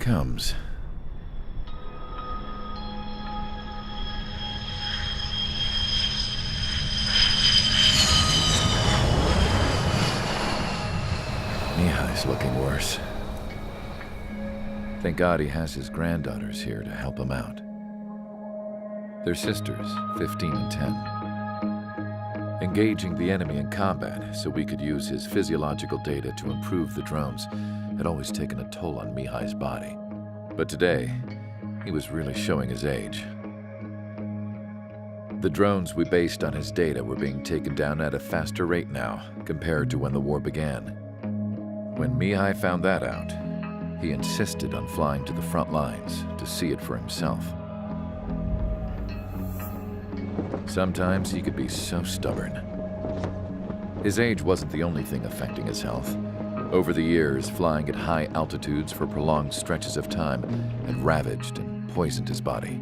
comes. Mihai's looking worse. Thank God he has his granddaughters here to help him out. They're sisters, 15 and 10. Engaging the enemy in combat so we could use his physiological data to improve the drones had always taken a toll on Mihai's body. But today, he was really showing his age. The drones we based on his data were being taken down at a faster rate now compared to when the war began. When Mihai found that out, he insisted on flying to the front lines to see it for himself. Sometimes he could be so stubborn. His age wasn't the only thing affecting his health. Over the years, flying at high altitudes for prolonged stretches of time had ravaged and poisoned his body.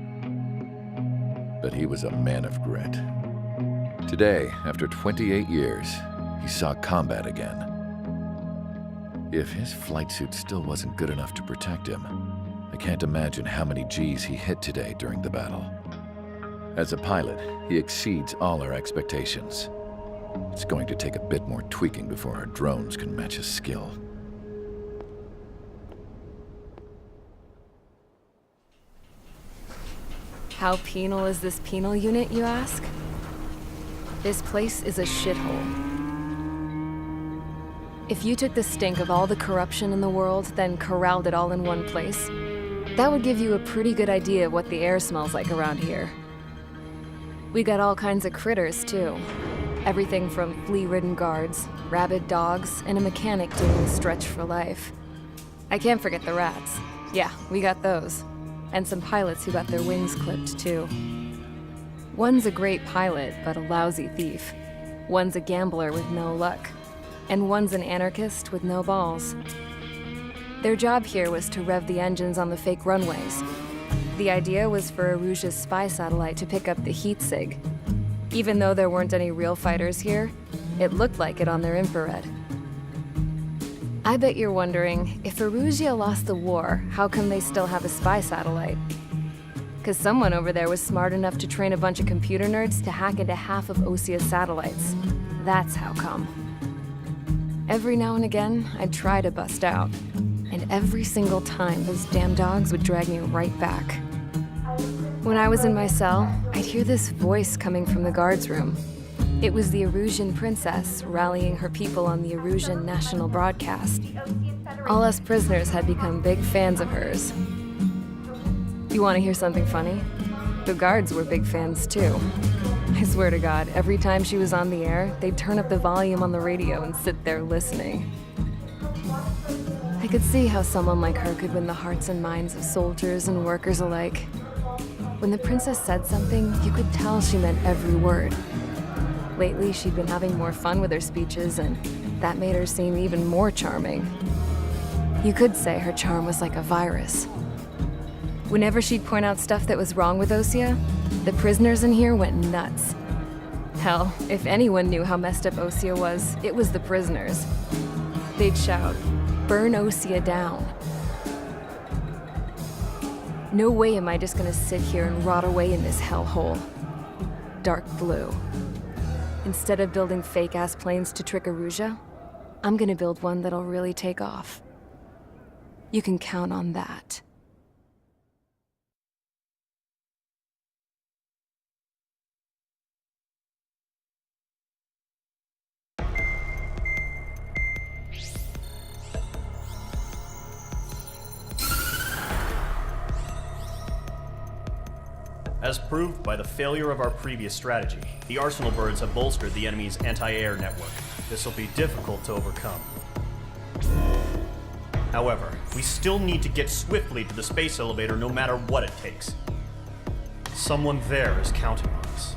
But he was a man of grit. Today, after 28 years, he saw combat again. If his flight suit still wasn't good enough to protect him, I can't imagine how many Gs he hit today during the battle. As a pilot, he exceeds all our expectations. It's going to take a bit more tweaking before our drones can match his skill. How penal is this penal unit, you ask? This place is a shithole. If you took the stink of all the corruption in the world, then corralled it all in one place, that would give you a pretty good idea of what the air smells like around here. We got all kinds of critters, too. Everything from flea-ridden guards, rabid dogs, and a mechanic doing a stretch for life. I can't forget the rats. Yeah, we got those. And some pilots who got their wings clipped, too. One's a great pilot, but a lousy thief. One's a gambler with no luck. And one's an anarchist with no balls. Their job here was to rev the engines on the fake runways. The idea was for Aruja's spy satellite to pick up the heat sig. Even though there weren't any real fighters here, it looked like it on their infrared. I bet you're wondering, if Aruja lost the war, how come they still have a spy satellite? Because someone over there was smart enough to train a bunch of computer nerds to hack into half of Osia's satellites. That's how come. Every now and again, I'd try to bust out. And every single time, those damn dogs would drag me right back. When I was in my cell, I'd hear this voice coming from the guards room. It was the Erusian princess rallying her people on the Erusian national broadcast. All us prisoners had become big fans of hers. You want to hear something funny? The guards were big fans too. I swear to God, every time she was on the air, they'd turn up the volume on the radio and sit there listening. I could see how someone like her could win the hearts and minds of soldiers and workers alike. When the princess said something, you could tell she meant every word. Lately, she'd been having more fun with her speeches, and that made her seem even more charming. You could say her charm was like a virus. Whenever she'd point out stuff that was wrong with Osia, the prisoners in here went nuts. Hell, if anyone knew how messed up Osia was, it was the prisoners. They'd shout, "Burn Osia down." No way am I just gonna sit here and rot away in this hellhole. Dark blue. Instead of building fake-ass planes to trick Aruja, I'm gonna build one that'll really take off. You can count on that. As proved by the failure of our previous strategy, the Arsenal birds have bolstered the enemy's anti-air network. This will be difficult to overcome. However, we still need to get swiftly to the space elevator no matter what it takes. Someone there is counting on us.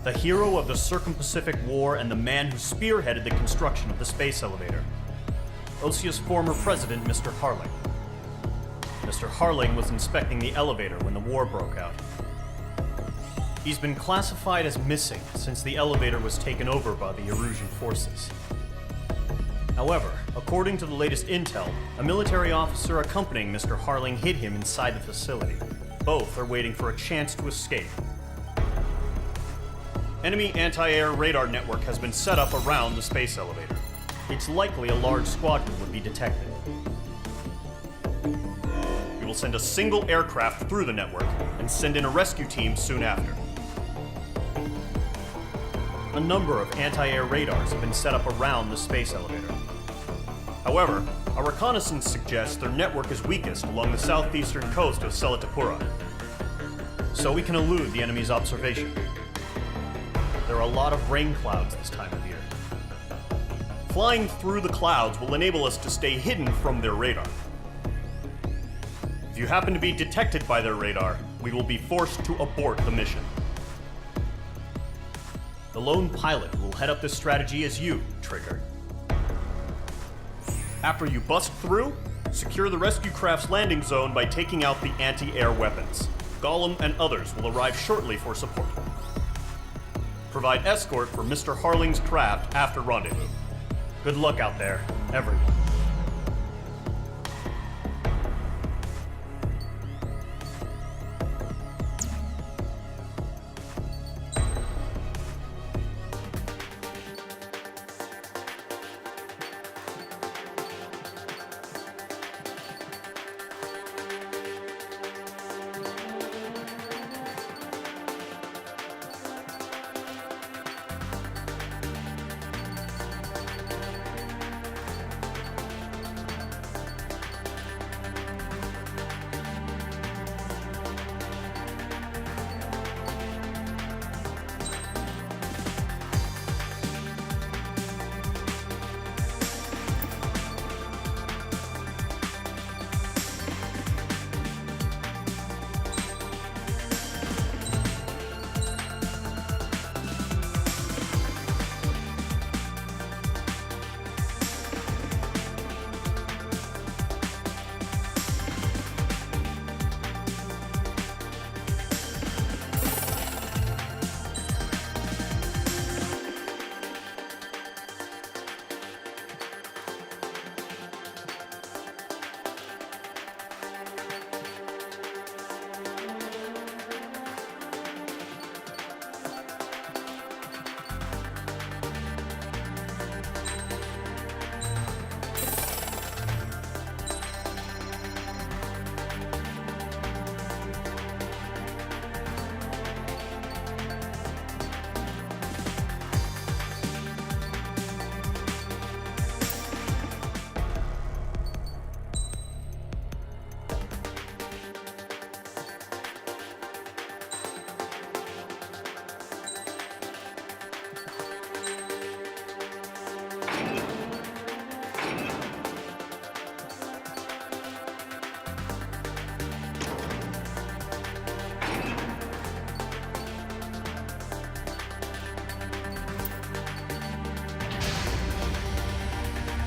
The hero of the Circum-Pacific War and the man who spearheaded the construction of the space elevator. Osia's former president, Mr. Harling. Mr. Harling was inspecting the elevator when the war broke out. He's been classified as missing since the elevator was taken over by the Erusian forces. However, according to the latest intel, a military officer accompanying Mr. Harling hid him inside the facility. Both are waiting for a chance to escape. Enemy anti-air radar network has been set up around the space elevator. It's likely a large squadron would be detected. We will send a single aircraft through the network and send in a rescue team soon after. A number of anti-air radars have been set up around the space elevator. However, our reconnaissance suggests their network is weakest along the southeastern coast of Selatapura, so we can elude the enemy's observation. There are a lot of rain clouds this time of year. Flying through the clouds will enable us to stay hidden from their radar. If you happen to be detected by their radar, we will be forced to abort the mission. The lone pilot who will head up this strategy is you, Trigger. After you bust through, secure the rescue craft's landing zone by taking out the anti-air weapons. Gollum and others will arrive shortly for support. Provide escort for Mr. Harling's craft after rendezvous. Good luck out there, everyone.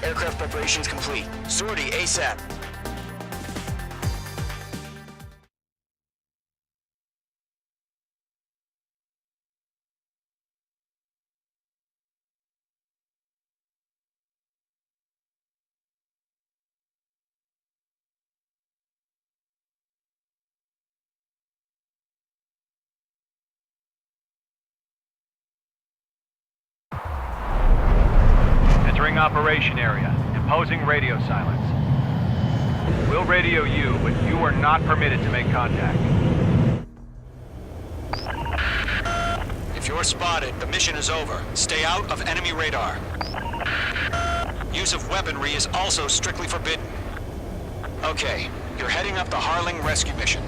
Aircraft preparations complete. Sortie ASAP. Entering operation area. Imposing radio silence. We'll radio you, but you are not permitted to make contact. If you're spotted, the mission is over. Stay out of enemy radar. Use of weaponry is also strictly forbidden. Okay, you're heading up the Harling rescue mission.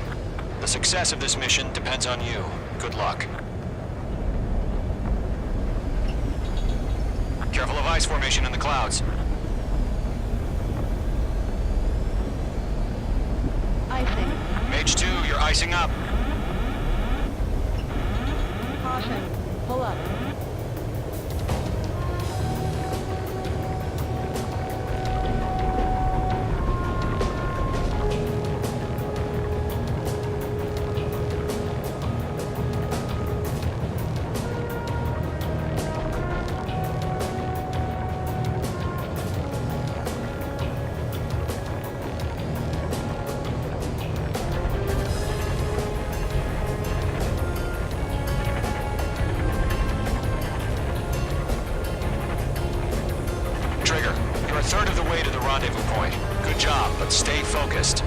The success of this mission depends on you. Good luck. Careful of ice formation in the clouds. Icing. Mage 2, you're icing up. Caution. Pull up. focused.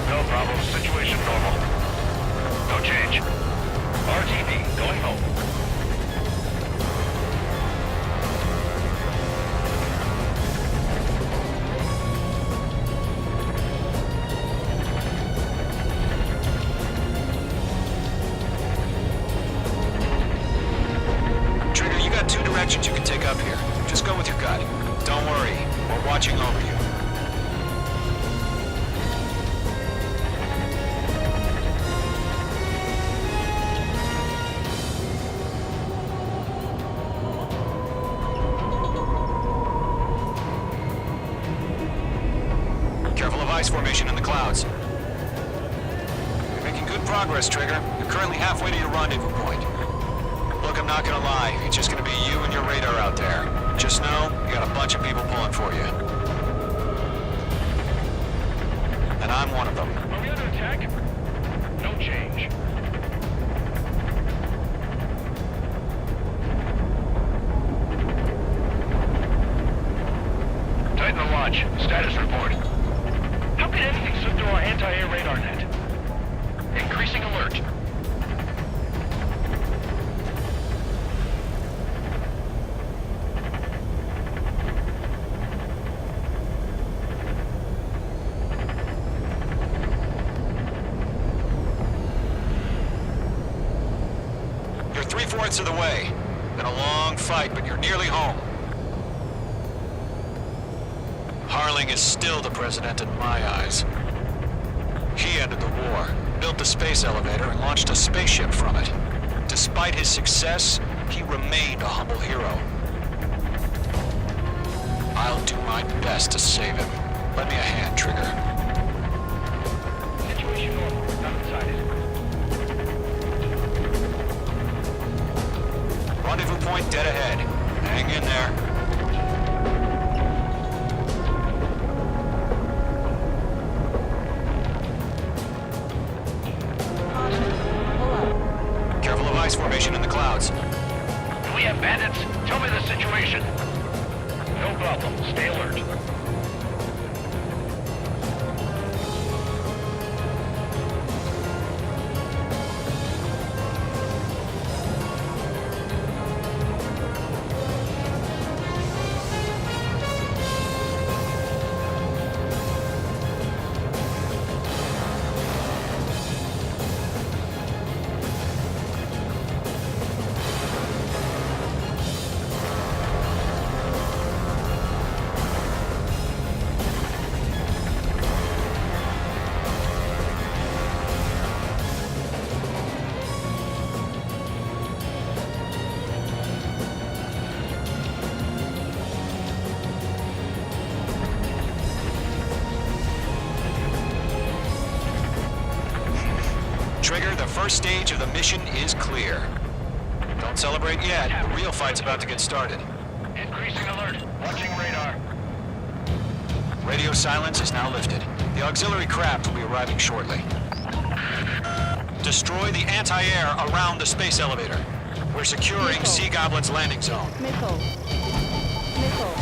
No problem. Situation normal. No change. RTB, going home. Trigger, you got two directions you can take up here. Just go with your gut. Don't worry, we're watching over you. Careful of ice formation in the clouds. You're making good progress, Trigger. You're currently halfway to your rendezvous point. Look, I'm not gonna lie. It's just gonna be you and your radar out there. Just know, you got a bunch of people pulling for you. And I'm one of them. Are we under attack? No change. Tighten the watch. Status report. How could anything slip through our anti-air radar net? Increasing alert. You're 3/4 of the way. Been a long fight, but you're nearly home. Harling is still the president in my eyes. He ended the war, built the space elevator, and launched a spaceship from it. Despite his success, he remained a humble hero. I'll do my best to save him. Lend me a hand, Trigger. Situation normal. Not inside. Rendezvous point dead ahead. Hang in there. Caution. Pull up. Careful of ice formation in the clouds. Do we have bandits? Tell me the situation. No problem. Stay alert. Trigger, the first stage of the mission is clear. Don't celebrate yet. The real fight's about to get started. Increasing alert. Watching radar. Radio silence is now lifted. The auxiliary craft will be arriving shortly. Destroy the anti-air around the space elevator. We're securing Missile. Sea Goblin's landing zone. Missile. Missile.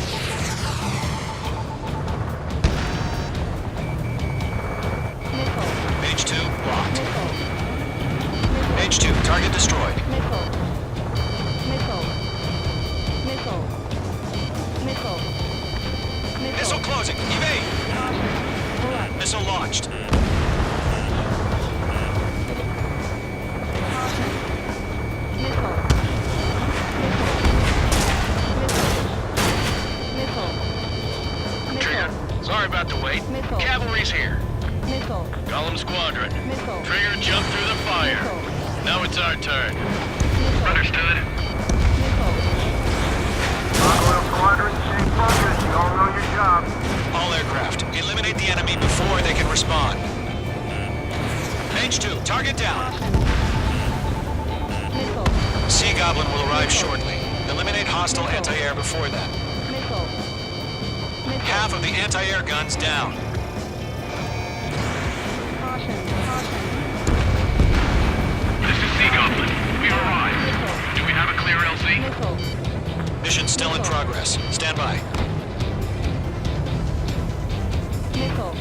Missile. Page 2, locked. Missile. Page 2, target destroyed. Missile. Missile. Missile. Missile. Missile closing. Evade. Caution. Pull up. Missile launched. Caution. Missile. Missile. Missile. Trigger. Sorry about the wait. Missile. Cavalry's here. Missile. Golem Squadron. Missile. Trigger jumped through the fire. Missile. Now it's our turn. Missile. Understood. Missile. Oil Squadron, stay focused. You all know your job. All aircraft, eliminate the enemy before they can respond. Page 2, target down. Missile. Sea Goblin will arrive shortly. Eliminate hostile anti-air before that. Missile. Missile. Half of the anti-air guns down. Caution. Caution. This is Sea Goblin. We arrived. Missile. Do we have a clear LZ? Missile. Mission still in progress. Stand by. Missile.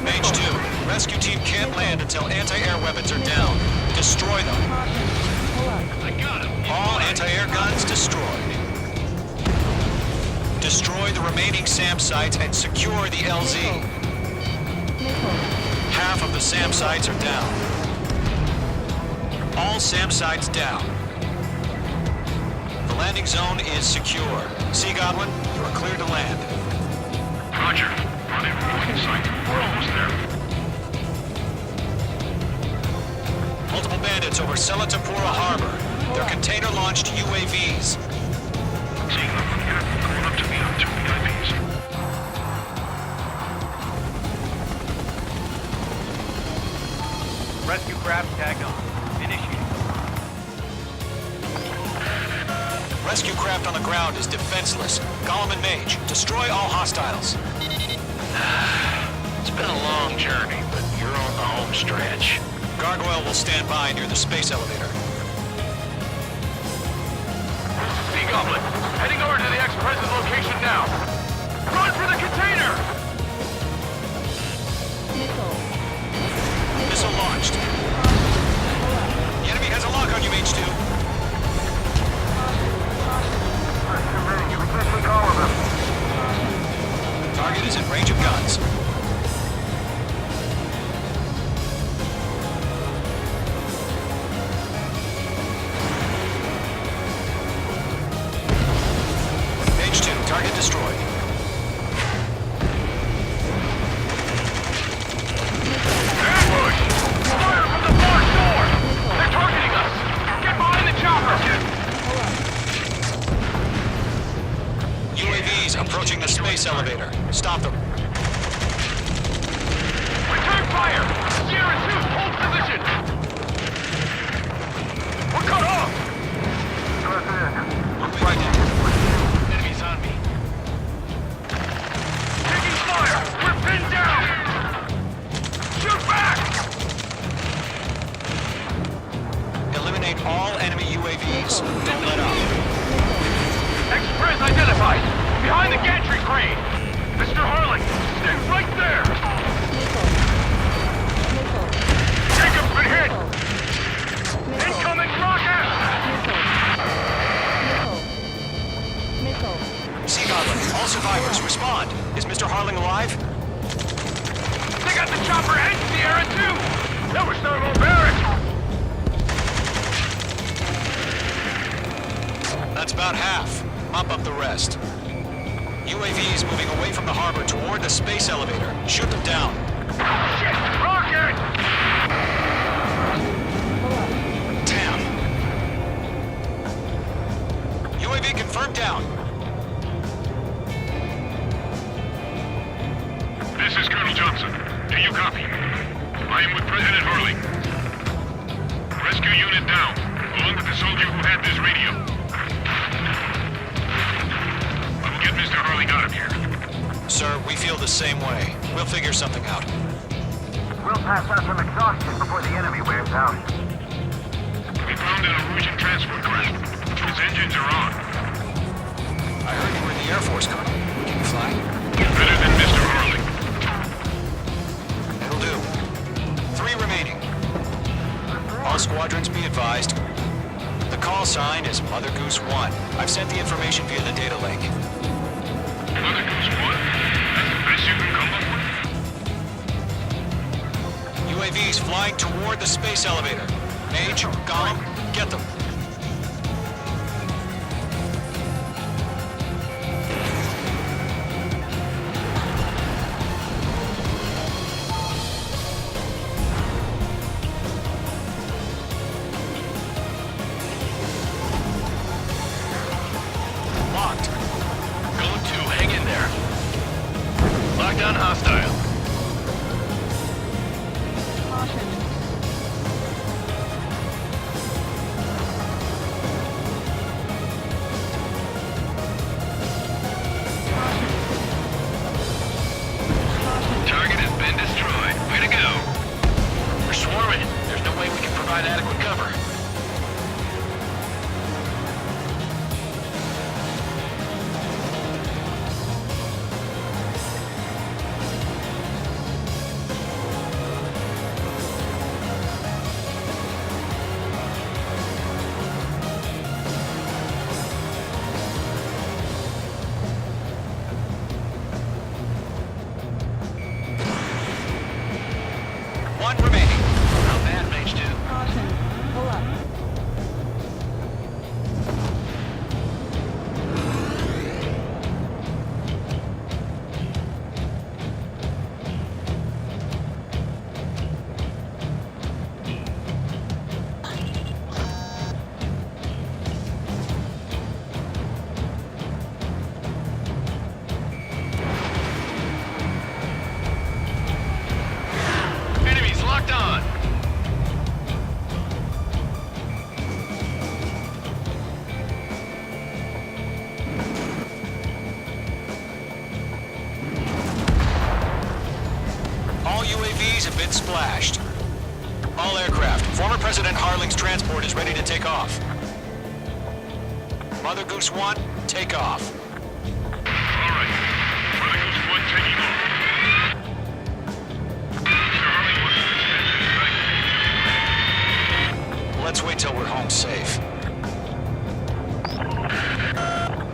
Mage 2, rescue team can't land until anti-air weapons are down. Destroy them. Caution. Pull up. I got him. All anti-air guns destroyed. Destroy the remaining SAM sites and secure the LZ. Missile. Half of the SAM sites are down. All SAM sites down. The landing zone is secure. Sea Goblin, you are clear to land. Roger. Running point sight. We're almost there. Multiple bandits over Selatapura Harbor. They're container-launched UAVs. Seeing them from here, going up to me on 2 VIPs. Rescue craft tagged on. Initiating. Rescue craft on the ground is defenseless. Golem and Mage, destroy all hostiles. It's been a long journey, but you're on the home stretch. Gargoyle will stand by near the space elevator. Sea Goblin, heading over to the ex-president's location now. Run for the container! Missile. Missile launched. Pull up. The enemy has a lock on you, Mage 2. There's too many. We can't take all of them. Target is in range of guns. Mage 2, target destroyed. Ambush! Fire from the far shore! They're targeting us! Get behind the chopper! UAVs approaching the space elevator. Stop them. Return fire! Sierra 2, hold position! We're cut off! Press in. Looks like it. Enemies on me. Taking fire! We're pinned down! Shoot back! Eliminate all enemy UAVs. Don't let up. Express identified! Behind the gantry crane! Mr. Harling, stay right there! Missile. Missile. Jacob's been hit! Missile. Incoming rocket! Missile. Missile. Sea Goblin, all survivors, respond. Is Mr. Harling alive? They got the chopper and Sierra too! That was so barbaric! That's about half. Mop up the rest. UAVs moving away from the harbor toward the space elevator. Shoot them down. Shit! Rocket! Damn. UAV confirmed down. This is Colonel Johnson. Do you copy? I am with President Harling. Rescue unit down, along with the soldier who had this radio. I will get Mr. Harling out of here. Sir, we feel the same way. We'll figure something out. We'll pass out some exhaustion before the enemy wears out. We found an Norwegian transport craft. Its engines are on. I heard you were in the Air Force, Colonel. Can you fly? Better than Mr. Harling. It'll do. 3 remaining. All squadrons be advised. The call sign is Mother Goose 1. I've sent the information via the data link. Mother Goose 1? That's the best you can come up with? UAVs flying toward the space elevator. Mage, Golem, get them. Locked. Go to, hang in there. Lockdown hostile. Caution. UAVs have been splashed. All aircraft, former President Harling's transport is ready to take off. Mother Goose 1, take off. All right. Mother Goose 1 taking off. Mr. Harling wants to dispense. Let's wait till we're home safe.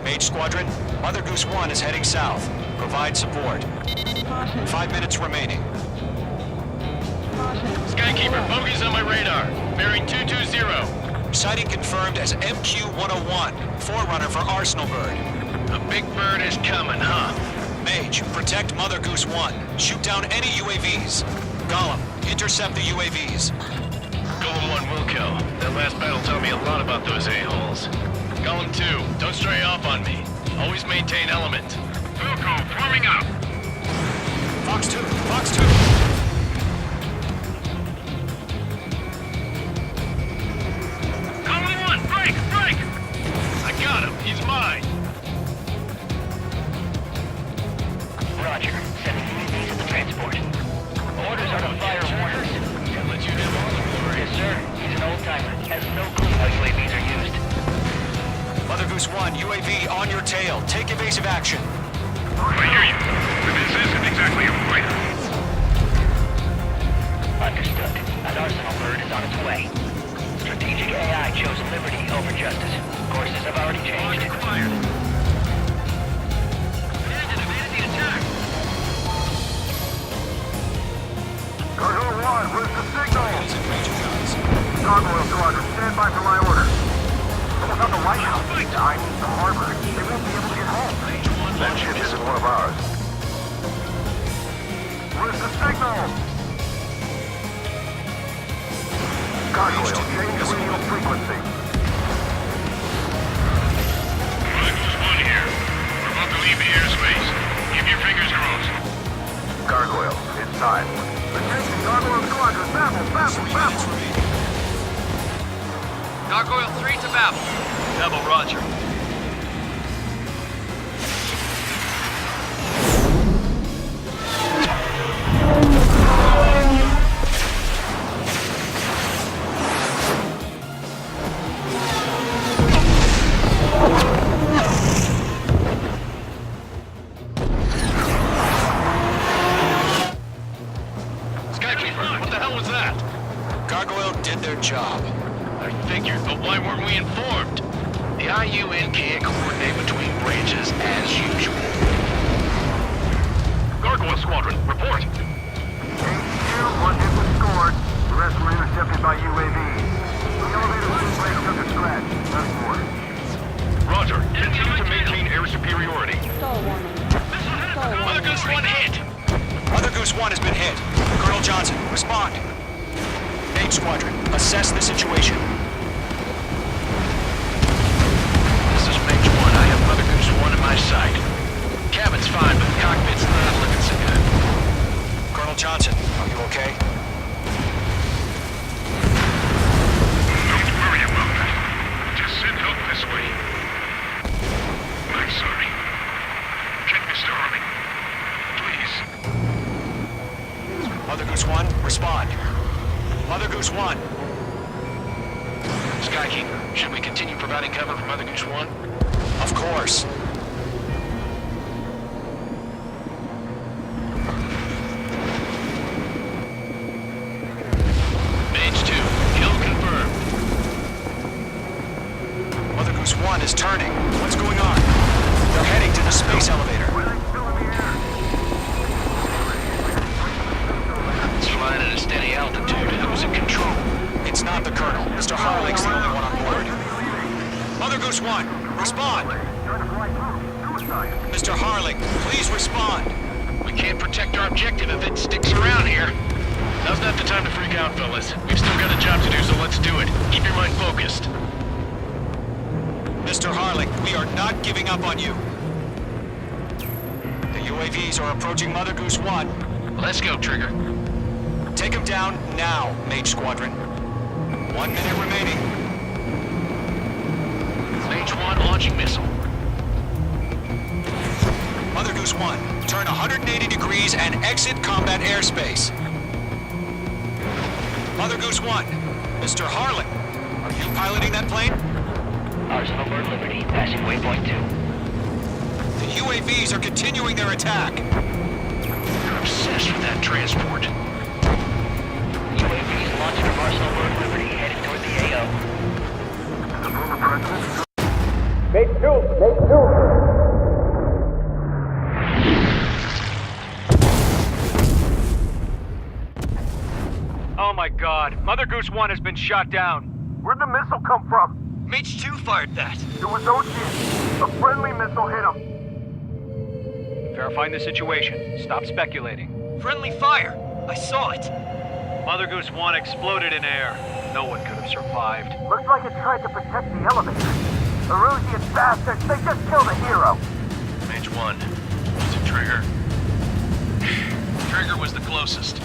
Mage Squadron, Mother Goose 1 is heading south. Provide support. Caution. 5 minutes remaining. Caution. Skykeeper, bogeys on my radar. Bearing 220. Sighting confirmed as MQ-101, forerunner for Arsenal Bird. A big bird is coming, huh? Mage, protect Mother Goose 1. Shoot down any UAVs. Gollum, intercept the UAVs. Golem 1 will kill. That last battle taught me a lot about those a-holes. Golem 2, don't stray off on me. Always maintain element. Wilco, forming up. Fox 2, Fox 2. Golem 1, break, break. I got him. He's mine. Roger. Sending UAVs at the transport. Orders are to fire warners. Can't let you have all the glory. Yes, sir. He's an old-timer. Has no clue how UAVs are used. Mother Goose 1, UAV on your tail. Take evasive action. I hear you. But this isn't exactly a fighter. Understood. An Arsenal Bird is on its way. Strategic AI chose liberty over justice. Courses have already changed. Required. Gargoyle 1, where's the signal? Gargoyle Squadron, stand by for my order. What about the lighthouse? I mean the harbor. They won't be able to get home. That ship isn't one of ours. Where's the signal? Gargoyle, change radio frequency. Mother Goose 1 here. We're about to leave the airspace. Keep your fingers crossed. Gargoyle, it's time. Attention, Gargoyle Squadron, babble, babble, babble. Gargoyle 3 to Babel. Babel, roger. Skykeeper, what the hell was that? Gargoyle did their job. I figured, but why weren't we informed? The IUN can't coordinate between branches as usual. Gargoyle Squadron, report. HQ, one hit was scored. The rest were intercepted by UAV. The elevator wing brake took a scratch. Nothing more. Roger. Continue to maintain air superiority. Stall warning. Stall Mother warning. Goose 1 hit! Mother Goose 1 has been hit. Colonel Johnson, respond. Mage Squadron, assess the situation. This is Mage 1. I have Mother Goose 1 in my sight. Cabin's fine, but the cockpit's not looking so good. Colonel Johnson, are you okay? Don't worry about that. Just send help this way. I'm sorry. Get Mr. Harling. Please. Mother Goose 1, respond. Mother Goose 1. Skykeeper, should we continue providing cover for Mother Goose 1? Of course. Mage 2, kill confirmed. Mother Goose 1 is turning. What's going on? They're heading to the space elevator. It's flying at a steady altitude. Who's in control? It's not the Colonel. Mr. Harling's the only one on board. Mother Goose 1, respond. Mr. Harling, please respond. We can't protect our objective if it sticks around here. Now's not the time to freak out, fellas. We've still got a job to do, so let's do it. Keep your mind focused. Mr. Harling, we are not giving up on you. The UAVs are approaching Mother Goose 1. Let's go, Trigger. Take them down now, Mage Squadron. 1 minute remaining. Mage 1 launching missile. Mother Goose 1, turn 180 degrees and exit combat airspace. Mother Goose 1, Mr. Harlan, are you piloting that plane? Arsenal Bird Liberty, passing waypoint 2. The UAVs are continuing their attack. You're obsessed with that transport. UAVs launched from Arsenal Bird Liberty, headed toward the AO. Oh my god, Mother Goose 1 has been shot down. Where'd the missile come from? Mage 2 fired that. It was Ocean. A friendly missile hit him. Verifying the situation. Stop speculating. Friendly fire. I saw it. Mother Goose 1 exploded in air. No one could have survived. Looks like it tried to protect the elevator. The Erusian bastards, they just killed a hero. Mage 1. Was it Trigger? Trigger was the closest.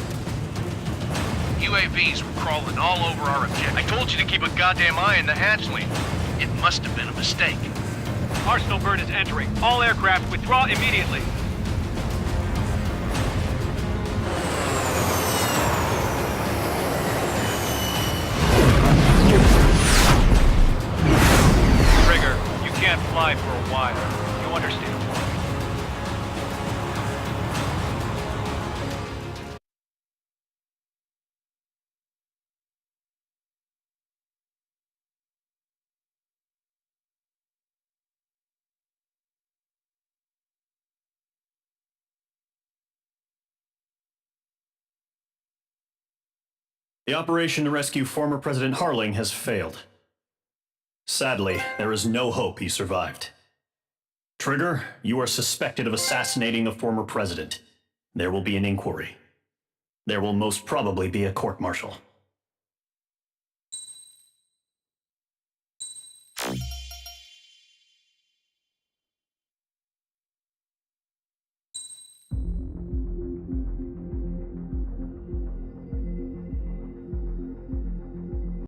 UAVs were crawling all over our objective. I told you to keep a goddamn eye on the hatchling. It must have been a mistake. Arsenal Bird is entering. All aircraft withdraw immediately. Trigger, you can't fly for a while. You understand why. The operation to rescue former President Harling has failed. Sadly, there is no hope he survived. Trigger, you are suspected of assassinating the former president. There will be an inquiry. There will most probably be a court-martial.